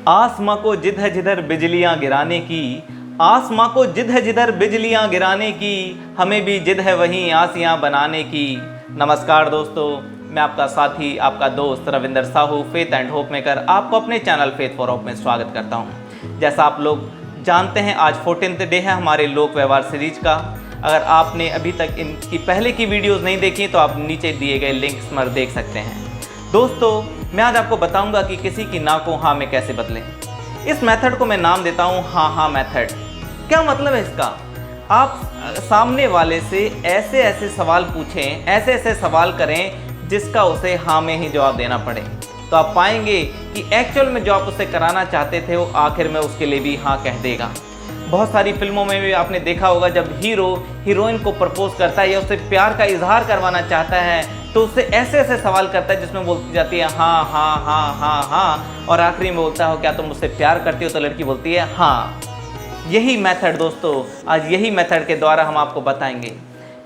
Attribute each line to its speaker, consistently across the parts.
Speaker 1: आसमां को जिद है जिधर बिजलियां गिराने की, आसमां को जिद है जिधर बिजलियां गिराने की, हमें भी जिद है वहीं आसियां बनाने की। नमस्कार दोस्तों, मैं आपका साथी, आपका दोस्त Ravinder Sahu, faith and hope maker, आपको अपने चैनल फेथ फॉर होप में स्वागत करता हूं। जैसा आप लोग जानते हैं, आज 14th डे है हमारे लोक व्यवहार सीरीज का। अगर आपने अभी तक इनकी पहले की वीडियोस नहीं देखी तो आप नीचे दिए गए लिंक्स पर देख सकते हैं। दोस्तों, मैं आज आपको बताऊंगा कि किसी की ना को हाँ में कैसे बदलें। इस मेथड को मैं नाम देता हूं हाँ मेथड। क्या मतलब है इसका? आप सामने वाले से ऐसे ऐसे सवाल पूछें, ऐसे ऐसे सवाल करें जिसका उसे हाँ में ही जवाब देना पड़े, तो आप पाएंगे कि एक्चुअल में जो आप उससे कराना चाहते थे वो आखिर में उसके लिए भी हाँ कह देगा। बहुत सारी फिल्मों में भी आपने देखा होगा, जब हीरो हीरोइन को प्रपोज करता है या उससे प्यार का इजहार करवाना चाहता है तो उससे ऐसे ऐसे सवाल करता है जिसमें बोलती जाती है हाँ हाँ हाँ हाँ हाँ, और आखिरी में बोलता हो क्या तुम मुझसे प्यार करती हो, तो लड़की बोलती है हाँ। यही मेथड दोस्तों, आज यही मेथड के द्वारा हम आपको बताएंगे।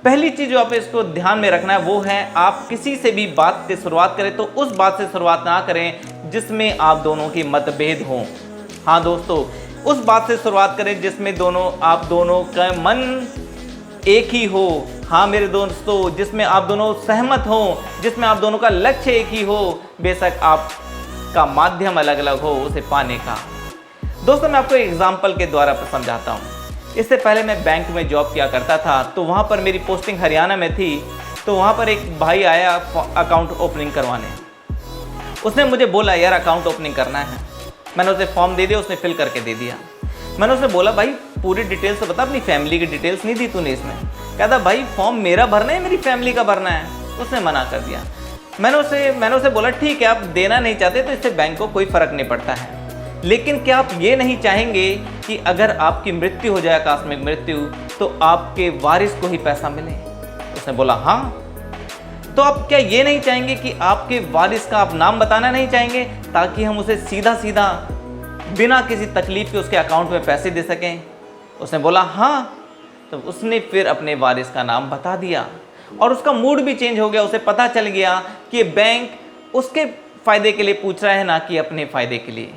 Speaker 1: पहली चीज़ जो आप इसको ध्यान में रखना है वो है, आप किसी से भी बात की शुरुआत करें तो उस बात से शुरुआत ना करें जिसमें आप दोनों की मतभेद हों। हाँ दोस्तों, उस बात से शुरुआत करें जिसमें आप दोनों का मन एक ही हो। हाँ मेरे दोस्तों, जिसमें आप दोनों सहमत हों, जिसमें आप दोनों का लक्ष्य एक ही हो, बेशक आपका माध्यम अलग अलग हो उसे पाने का। दोस्तों, मैं आपको एक एग्जाम्पल के द्वारा समझाता हूँ। इससे पहले मैं बैंक में जॉब किया करता था, तो वहाँ पर मेरी पोस्टिंग हरियाणा में थी। तो वहाँ पर एक भाई आया अकाउंट ओपनिंग करवाने। उसने मुझे बोला यार अकाउंट ओपनिंग करना है। मैंने उसे फॉर्म दे दिया, उसने फिल करके दे दिया। मैंने उसे बोला भाई पूरी डिटेल्स तो बता, अपनी फैमिली की डिटेल्स नहीं दी तूने इसमें। कहता भाई फॉर्म मेरा भरना है, मेरी फैमिली का भरना है। उसने मना कर दिया। मैंने उसे बोला ठीक है, आप देना नहीं चाहते तो इससे बैंक को कोई फ़र्क नहीं पड़ता है, लेकिन क्या आप ये नहीं चाहेंगे कि अगर आपकी मृत्यु हो जाए, आकस्मिक मृत्यु, तो आपके वारिस को ही पैसा मिले? उसने बोला हाँ। तो आप क्या ये नहीं चाहेंगे कि आपके वारिस का आप नाम बताना नहीं चाहेंगे, ताकि हम उसे सीधा सीधा बिना किसी तकलीफ के उसके अकाउंट में पैसे दे सकें? उसने बोला हाँ। तो उसने फिर अपने वारिस का नाम बता दिया और उसका मूड भी चेंज हो गया। उसे पता चल गया कि बैंक उसके फ़ायदे के लिए पूछ रहा है, ना कि अपने फ़ायदे के लिए।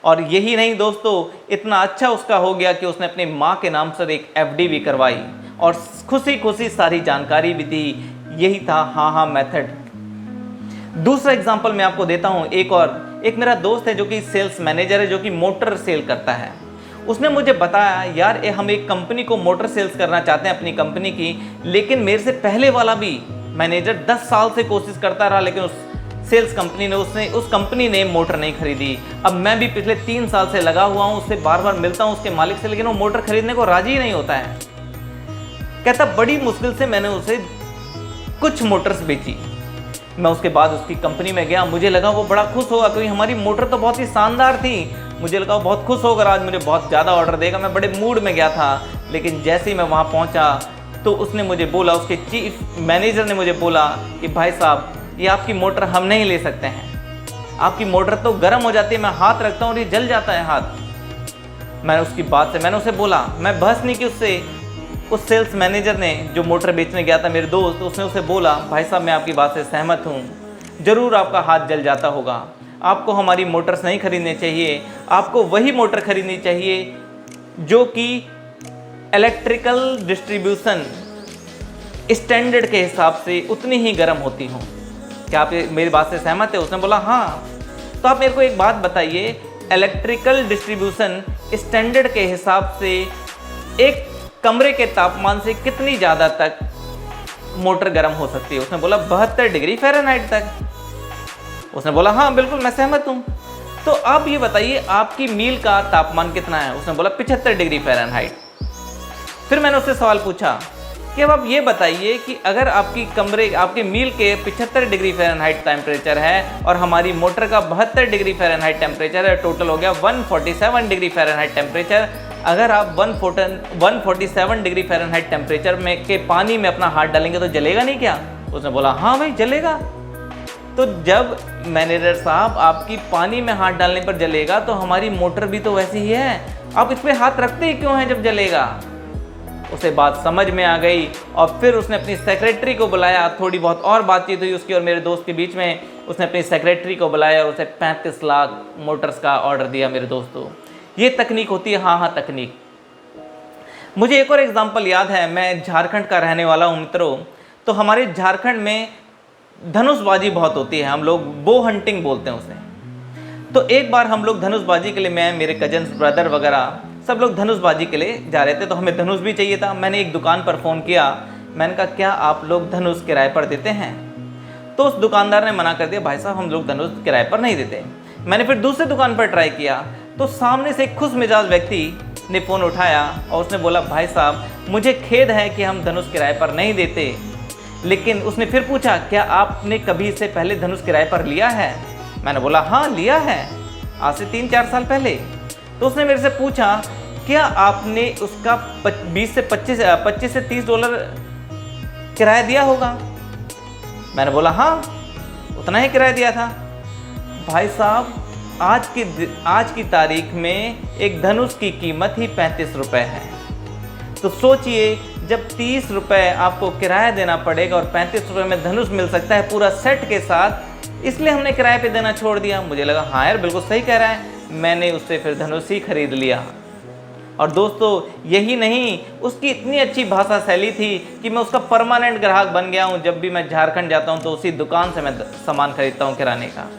Speaker 1: और यही नहीं दोस्तों, इतना अच्छा उसका हो गया कि उसने अपनी माँ के नाम से एक FD भी करवाई और खुशी खुशी सारी जानकारी भी दी। यही था हाँ मेथड। दूसरा एग्जांपल मैं आपको देता हूँ। एक मेरा दोस्त है जो कि सेल्स मैनेजर है, जो कि मोटर सेल करता है। उसने मुझे बताया यार हम एक कंपनी को मोटर सेल्स करना चाहते हैं, अपनी कंपनी की, लेकिन मेरे से पहले वाला भी मैनेजर 10 साल से कोशिश करता रहा, लेकिन उस कंपनी ने मोटर नहीं खरीदी। अब मैं भी पिछले 3 साल से लगा हुआ हूँ, उससे बार बार मिलता हूँ उसके मालिक से, लेकिन वो मोटर खरीदने को राजी ही नहीं होता है। कहता बड़ी मुश्किल से मैंने उसे कुछ मोटर्स बेची। मैं उसके बाद उसकी कंपनी में गया, मुझे लगा वो बड़ा खुश होगा क्योंकि हमारी मोटर तो बहुत ही शानदार थी। मुझे लगा वो बहुत खुश होगा, आज मुझे बहुत ज़्यादा ऑर्डर देगा। मैं बड़े मूड में गया था, लेकिन जैसे ही मैं वहाँ पहुँचा तो उसने मुझे बोला, उसके चीफ मैनेजर ने मुझे बोला कि भाई साहब ये आपकी मोटर हम नहीं ले सकते हैं, आपकी मोटर तो गर्म हो जाती है, मैं हाथ रखता हूँ और ये जल जाता है हाथ। मैंने उसे बोला, मैं बहस नहीं की उससे। उस सेल्स मैनेजर ने, जो मोटर बेचने गया था मेरे दोस्त, उसने उसे बोला भाई साहब मैं आपकी बात से सहमत हूँ, ज़रूर आपका हाथ जल जाता होगा, आपको हमारी मोटर्स नहीं खरीदनी चाहिए, आपको वही मोटर खरीदनी चाहिए जो कि इलेक्ट्रिकल डिस्ट्रीब्यूशन स्टैंडर्ड के हिसाब से उतनी ही गर्म होती हों। क्या आप मेरी बात से सहमत है? उसने बोला हाँ। तो आप मेरे को एक बात बताइए, इलेक्ट्रिकल डिस्ट्रीब्यूशन स्टैंडर्ड के हिसाब से एक कमरे के तापमान से कितनी ज़्यादा तक मोटर गर्म हो सकती है? उसने बोला 72 डिग्री फ़ारेनहाइट तक। उसने बोला हाँ बिल्कुल मैं सहमत हूँ। तो आप ये बताइए आपकी मील का तापमान कितना है? उसने बोला 75 डिग्री फ़ारेनहाइट। फिर मैंने उससे सवाल पूछा कि अब आप ये बताइए कि अगर आपके मील के 75 डिग्री फ़ारेनहाइट टेम्परेचर है और हमारी मोटर का 72 डिग्री फ़ारेनहाइट टेम्परेचर है, टोटल हो गया 147 डिग्री फ़ारेनहाइट टेम्परेचर। अगर आप 147 डिग्री फ़ारेनहाइट टेम्परेचर में के पानी में अपना हाथ डालेंगे तो जलेगा नहीं क्या? उसने बोला हाँ भाई जलेगा। तो जब मैनेजर साहब आपकी पानी में हाथ डालने पर जलेगा तो हमारी मोटर भी तो वैसी ही है, आप इस पर हाथ रखते ही क्यों हैं जब जलेगा? उसे बात समझ में आ गई और फिर उसने अपनी सेक्रेटरी को बुलाया। थोड़ी बहुत और बातचीत हुई उसकी और मेरे दोस्त के बीच में। उसने अपनी सेक्रेटरी को बुलाया और उसे 35 लाख मोटर्स का ऑर्डर दिया। मेरे दोस्तों, ये तकनीक होती है। हाँ तकनीक। मुझे एक और एग्जाम्पल याद है। मैं झारखंड का रहने वाला हूँ मित्रों। तो हमारे झारखंड में धनुषबाजी बहुत होती है, हम लोग बो हंटिंग बोलते हैं उसे। तो एक बार हम लोग धनुषबाजी के लिए, मैं, मेरे कजन्स, ब्रदर वगैरह सब लोग धनुषबाजी के लिए जा रहे थे। तो हमें धनुष भी चाहिए था। मैंने एक दुकान पर फ़ोन किया। मैंने कहा क्या आप लोग धनुष किराए पर देते हैं? तो उस दुकानदार ने मना कर दिया, भाई साहब हम लोग धनुष किराए पर नहीं देते। मैंने फिर दूसरे दुकान पर ट्राई किया तो सामने से एक खुश मिजाज व्यक्ति ने फ़ोन उठाया और उसने बोला, भाई साहब मुझे खेद है कि हम धनुष किराए पर नहीं देते। लेकिन उसने फिर पूछा, क्या आपने कभी इससे पहले धनुष किराए पर लिया है? मैंने बोला हाँ लिया है, आज से 3-4 साल पहले। तो उसने मेरे से पूछा, क्या आपने उसका 20 से 25 से $30 किराया दिया होगा? मैंने बोला हाँ उतना ही किराया दिया था। भाई साहब आज की तारीख में एक धनुष की कीमत ही 35 रुपये है। तो सोचिए, जब 30 रुपये आपको किराया देना पड़ेगा और 35 रुपये में धनुष मिल सकता है पूरा सेट के साथ, इसलिए हमने किराए पे देना छोड़ दिया। मुझे लगा हाँ यार बिल्कुल सही कह रहा है। मैंने उससे फिर धनुष ही खरीद लिया। और दोस्तों यही नहीं, उसकी इतनी अच्छी भाषा शैली थी कि मैं उसका परमानेंट ग्राहक बन गया हूँ। जब भी मैं झारखंड जाता हूँ तो उसी दुकान से मैं सामान खरीदता हूँ किराने का।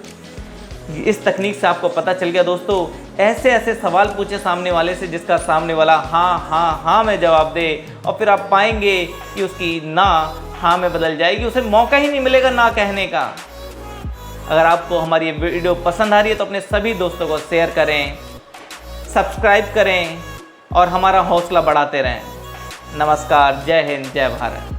Speaker 1: इस तकनीक से आपको पता चल गया दोस्तों, ऐसे ऐसे सवाल पूछे सामने वाले से जिसका सामने वाला हाँ में जवाब दे, और फिर आप पाएंगे कि उसकी ना हाँ में बदल जाएगी। उसे मौका ही नहीं मिलेगा ना कहने का। अगर आपको हमारी ये वीडियो पसंद आ रही है तो अपने सभी दोस्तों को शेयर करें, सब्सक्राइब करें और हमारा हौसला बढ़ाते रहें। नमस्कार, जय हिंद, जय भारत।